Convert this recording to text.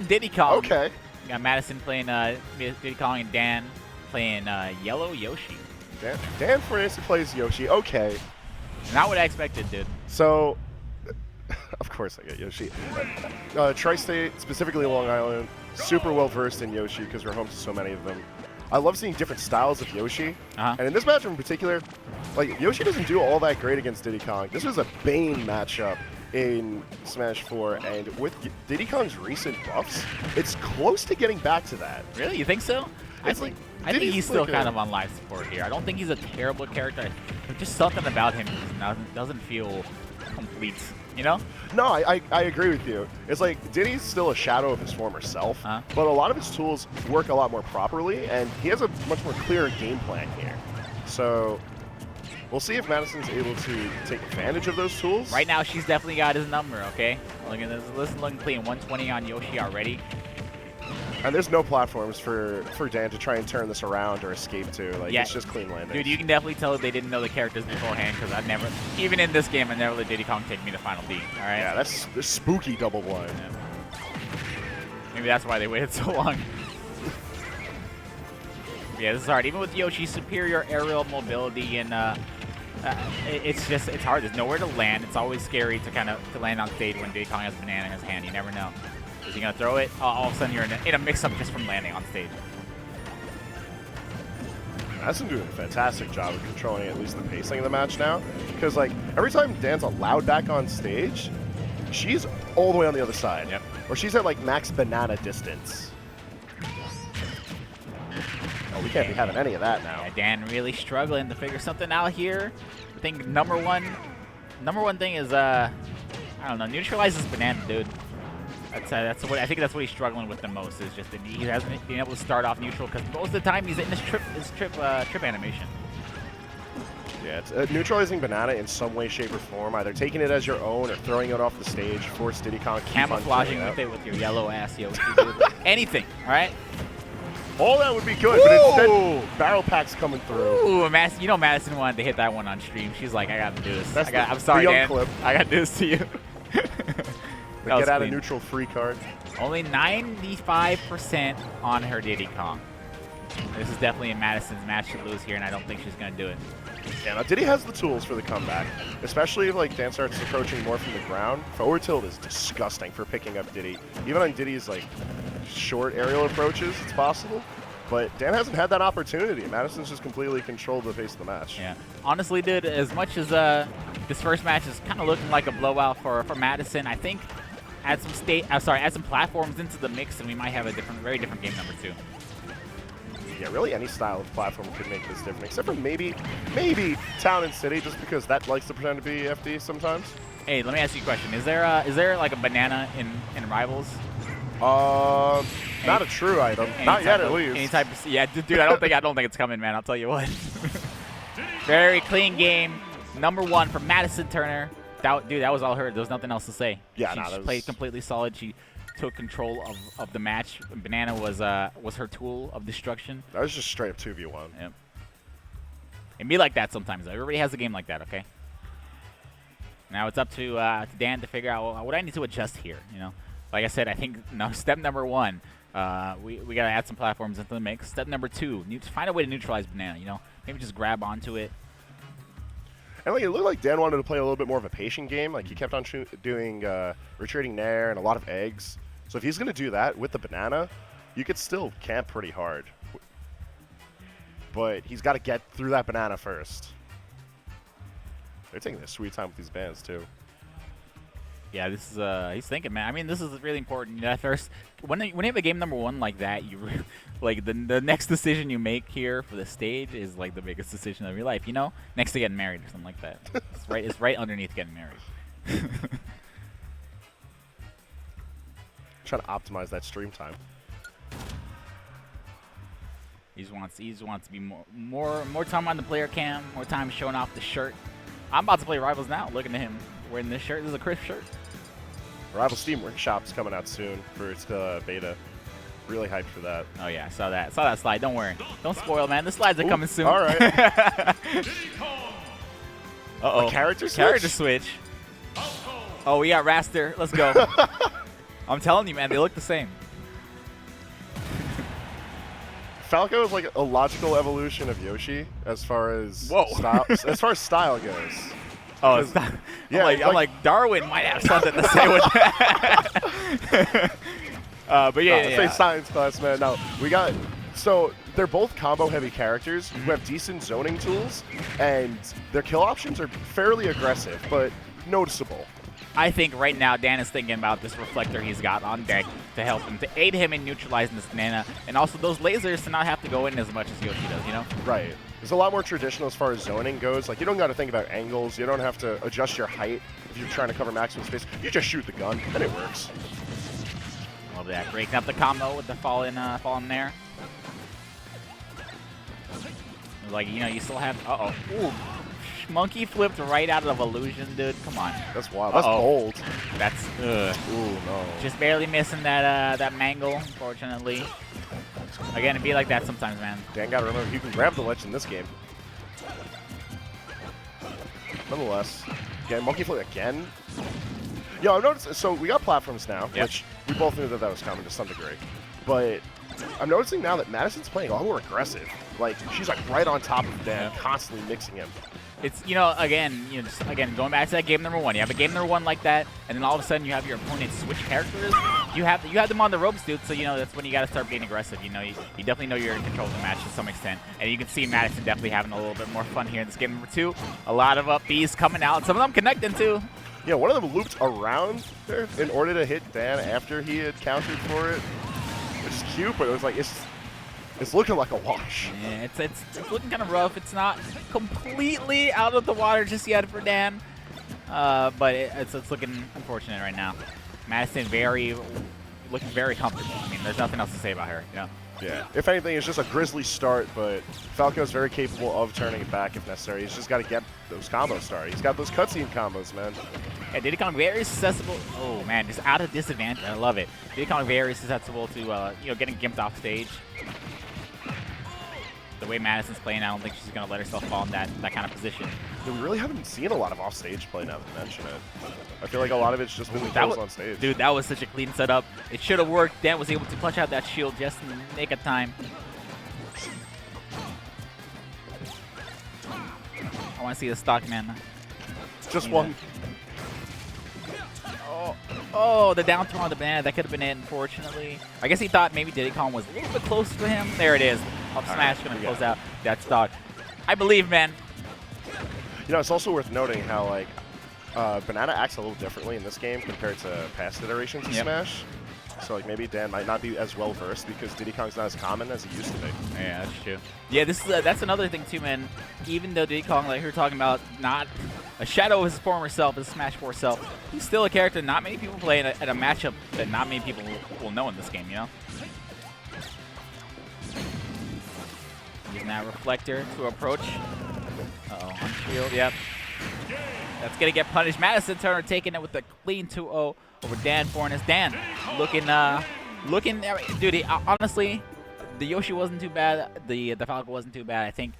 Diddy Kong. Okay. We got Madison playing Diddy Kong and Dan playing Yellow Yoshi. Dan Fornace plays Yoshi. Okay. Not what I expected, dude. So, of course I get Yoshi. Tri-State, specifically Long Island, super well versed in Yoshi because we're home to so many of them. I love seeing different styles of Yoshi. And in this matchup in particular, like Yoshi doesn't do all that great against Diddy Kong. This was a Bane matchup in Smash 4, and with Diddy Kong's recent buffs, it's close to getting back to that. Really? You think so? I think he's still like kind of on life support here. I don't think he's a terrible character. There's just something about him doesn't feel complete, you know? No, I agree with you. It's like Diddy's still a shadow of his former self, but a lot of his tools work a lot more properly, and he has a much more clear game plan here. So we'll see if Madison's able to take advantage of those tools. Right now, she's definitely got his number, okay? Look at this. Listen, playing 120 on Yoshi already. And there's no platforms for Dan to try and turn this around or escape to. Like, it's just clean landings. Dude, you can definitely tell they didn't know the characters beforehand because I never, even in this game, I never let Diddy Kong take me to final D, all right? Yeah, that's a spooky double blind. Yeah. Maybe that's why they waited so long. Yeah, this is hard. Even with Yoshi's superior aerial mobility and it's hard. There's nowhere to land. It's always scary to land on stage when Diddy Kong has a banana in his hand. You never know. Is he gonna throw it? All of a sudden you're in a mix-up just from landing on stage. Madison doing a fantastic job of controlling at least the pacing of the match now, because like every time Dan's allowed back on stage, she's all the way on the other side. Yep. Or she's at like max banana distance. Oh, we can't be having any of that now. Yeah, Dan really struggling to figure something out here. I think number one thing is I don't know, neutralizes banana, dude. I think that's what he's struggling with the most, is just that he hasn't been able to start off neutral because most of the time he's in his trip animation. Yeah, it's neutralizing banana in some way, shape, or form. Either taking it as your own or throwing it off the stage. Force Diddy Kong camouflaging with it with your yellow ass Yoshi, dude. Anything, all right? All that would be good, but instead, barrel packs coming through. Ooh, you know Madison wanted to hit that one on stream. She's like, I gotta do this. That's I'm sorry, Dan. clip. I gotta do this to you. The get out of neutral free card. Only 95% on her Diddy Kong. This is definitely a Madison's match to lose here, and I don't think she's gonna do it. Yeah, now Diddy has the tools for the comeback, especially if like Dan starts approaching more from the ground. Forward tilt is disgusting for picking up Diddy. Even on Diddy's like short aerial approaches, it's possible. But Dan hasn't had that opportunity. Madison's just completely controlled the pace of the match. Yeah, honestly, dude, as much as this first match is kind of looking like a blowout for Madison, I think add some platforms into the mix, and we might have a very different game number 2. Yeah, really any style of platform could make this different, except for maybe Town and City, just because that likes to pretend to be FD sometimes. Hey, let me ask you a question. Is there like a banana in Rivals? Not a true item. Not yet, at least. Any type of, yeah, dude, I don't think it's coming, man. I'll tell you what. Very clean game. Number 1 for Madison Turner. Dude, that was all her. There was nothing else to say. Yeah, she played completely solid. She took control of the match. Banana was her tool of destruction. That was just straight up 2v1. Yep. It be like that sometimes. Everybody has a game like that, okay? Now it's up to Dan to figure out what I need to adjust here. You know, like I said, I think step number 1, we gotta add some platforms into the mix. Step number 2, find a way to neutralize banana. You know, maybe just grab onto it. And like it looked like Dan wanted to play a little bit more of a patient game. Like he kept on doing retreating nair and a lot of eggs. So if he's going to do that with the banana, you could still camp pretty hard. But he's got to get through that banana first. They're taking their sweet time with these bands too. Yeah, this is he's thinking, man. I mean, this is really important. At first, when you have a game number 1 like that, like the next decision you make here for the stage is like the biggest decision of your life. You know, next to getting married or something like that. It's right underneath getting married. Trying to optimize that stream time. He just wants to be more time on the player cam, more time showing off the shirt. I'm about to play Rivals now. Looking at him wearing this shirt. This is a crisp shirt. Rival Steam Workshop's coming out soon for its beta. Really hyped for that. Oh yeah, saw that slide. Don't worry. Don't spoil, man. The slides are coming soon. All right. Uh-oh. A character switch? Character switch. Oh, we got Raster. Let's go. I'm telling you, man, they look the same. Falco is like a logical evolution of Yoshi as far as style goes. Oh, it's not, yeah, I'm like Darwin might have something to say with that. But yeah, say science class, man. No, we got. So they're both combo-heavy characters who have decent zoning tools, and their kill options are fairly aggressive, but noticeable. I think right now Dan is thinking about this reflector he's got on deck to help him, to aid him in neutralizing this banana, and also those lasers to not have to go in as much as Yoshi does, you know? Right. It's a lot more traditional as far as zoning goes. Like, you don't got to think about angles. You don't have to adjust your height if you're trying to cover maximum space. You just shoot the gun, and it works. Love that. Breaking up the combo with the fall in there. Like, you know, you still have... Uh-oh. Ooh. Monkey flipped right out of illusion, dude. Come on. That's wild. That's bold. That's... Ooh, no. Just barely missing that mangle, unfortunately. Again, it'd be like that sometimes, man. Dan got to remember, you can grab the ledge in this game. Nonetheless. Again, monkey flip again. Yo, I've noticed... So, we got platforms now, which we both knew that was coming to some degree. But... I'm noticing now that Madison's playing a lot more aggressive. Like, she's like right on top of Dan, constantly mixing him. It's, you know, again, going back to that game number one. You have a game number one like that, and then all of a sudden you have your opponent switch characters. You have them on the ropes, dude. So you know that's when you got to start being aggressive. You know, you definitely know you're in control of the match to some extent, and you can see Madison definitely having a little bit more fun here in this game number two. A lot of up Bs coming out, some of them connecting too. Yeah, one of them looped around there in order to hit Dan after he had countered for it. Which is cute, but it was like it's looking like a wash. Yeah, it's looking kind of rough. It's not completely out of the water just yet for Dan, but it's looking unfortunate right now. Madison looking very comfortable. I mean, there's nothing else to say about her. You know? Yeah. If anything, it's just a grisly start, but Falco's very capable of turning it back if necessary. He's just got to get those combos started. He's got those cutscene combos, man. Yeah, Diddy Kong very susceptible. Oh man, just out of disadvantage. I love it. Diddy Kong very susceptible to you know, getting gimped off stage. The way Madison's playing, I don't think she's gonna let herself fall in that kind of position. Yeah, we really haven't seen a lot of offstage play now that you mention it. I feel like a lot of it's just been the kills on stage. Dude, that was such a clean setup. It should have worked. Dan was able to clutch out that shield just in the nick of time. I want to see the stock, man. Just one. Oh, the down throw on the banana. That could have been it, unfortunately. I guess he thought maybe Diddy Kong was a little bit closer to him. There it is. Up smash going to close out that stock. I believe, man. You know, it's also worth noting how, like, Banana acts a little differently in this game compared to past iterations of Smash. So, like, maybe Dan might not be as well-versed because Diddy Kong's not as common as he used to be. Yeah, that's true. Yeah, this is that's another thing, too, man. Even though Diddy Kong, like we were talking about, not a shadow of his former self, his Smash 4 self, he's still a character not many people play at a matchup that not many people will know in this game, you know? Using that reflector to approach. Uh-oh, on shield, yep. That's going to get punished. Madison Turner taking it with a clean 2-0 over Dan Fornace. Dan looking, dude, honestly, the Yoshi wasn't too bad. The Falco wasn't too bad. I think